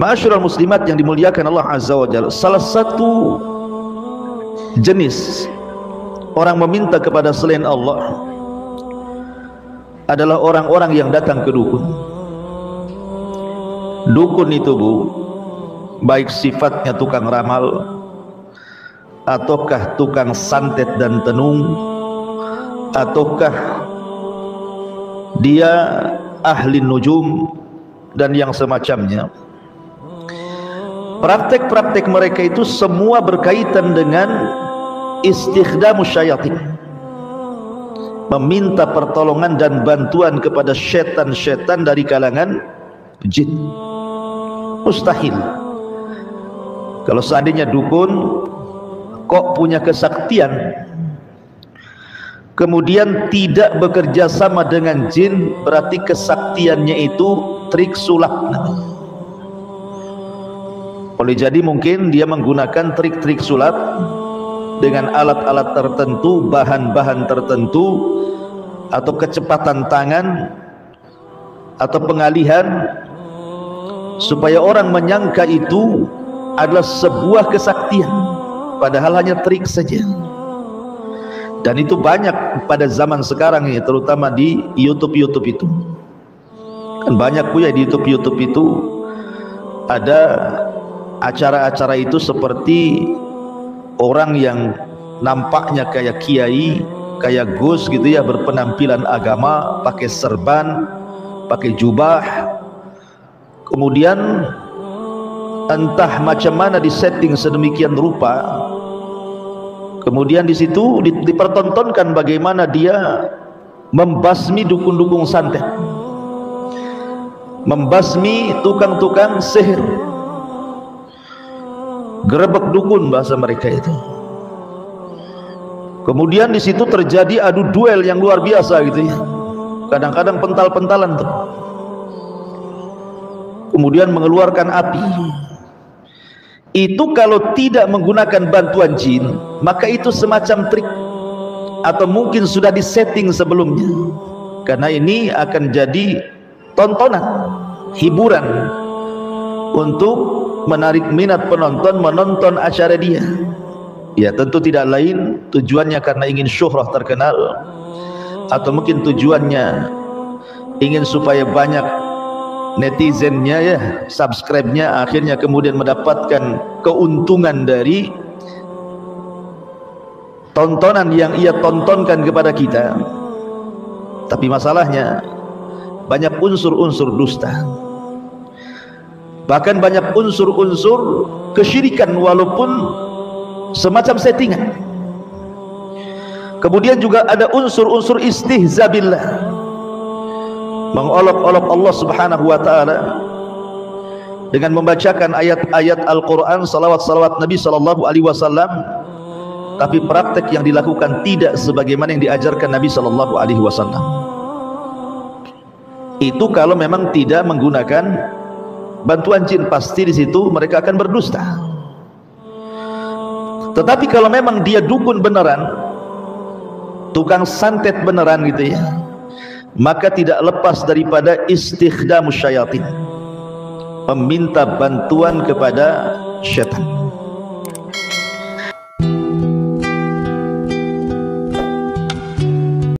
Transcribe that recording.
Ma'asyiral muslimat yang dimuliakan Allah Azza wa Jalla, salah satu jenis orang meminta kepada selain Allah adalah orang-orang yang datang ke dukun. Dukun itu, Bu, baik sifatnya tukang ramal ataukah tukang santet dan tenung, ataukah dia ahli nujum dan yang semacamnya. Praktek-praktek mereka itu semua berkaitan dengan istikhdamus syayatin, meminta pertolongan dan bantuan kepada setan-setan dari kalangan jin. Mustahil kalau seandainya dukun kok punya kesaktian kemudian tidak bekerja sama dengan jin, berarti kesaktiannya itu trik sulap. Boleh jadi mungkin dia menggunakan trik-trik sulap dengan alat-alat tertentu, bahan-bahan tertentu, atau kecepatan tangan atau pengalihan, supaya orang menyangka itu adalah sebuah kesaktian, padahal hanya trik saja. Dan itu banyak pada zaman sekarang ini, terutama di YouTube itu. Kan banyak pula di YouTube itu ada acara-acara itu, seperti orang yang nampaknya kayak kiai, kayak gus gitu ya, berpenampilan agama, pakai serban, pakai jubah, kemudian entah macam mana disetting sedemikian rupa, kemudian di situ dipertontonkan bagaimana dia membasmi dukun-dukun santet, membasmi tukang-tukang sihir, gerebek dukun bahasa mereka itu. Kemudian di situ terjadi adu duel yang luar biasa gitu ya. Kadang-kadang pental-pentalan tuh. Kemudian mengeluarkan api. Itu kalau tidak menggunakan bantuan jin, maka itu semacam trik, atau mungkin sudah disetting sebelumnya. Karena ini akan jadi tontonan, hiburan untuk menarik minat penonton menonton acara dia. Ya, tentu tidak lain tujuannya karena ingin syuhrah, terkenal, atau mungkin tujuannya ingin supaya banyak netizennya ya, subscribe-nya, akhirnya kemudian mendapatkan keuntungan dari tontonan yang ia tontonkan kepada kita. Tapi masalahnya banyak unsur-unsur dusta, bahkan banyak unsur-unsur kesyirikan walaupun semacam settingan. Kemudian juga ada unsur-unsur istihza billah, mengolok-olok Allah Subhanahu wa taala dengan membacakan ayat-ayat Al-Qur'an, salawat-salawat Nabi sallallahu alaihi wasallam, tapi praktek yang dilakukan tidak sebagaimana yang diajarkan Nabi sallallahu alaihi wasallam. Itu kalau memang tidak menggunakan bantuan jin, pasti di situ mereka akan berdusta. Tetapi kalau memang dia dukun beneran, tukang santet beneran gitu ya, maka tidak lepas daripada istikhdamus syayatin, meminta bantuan kepada syaitan.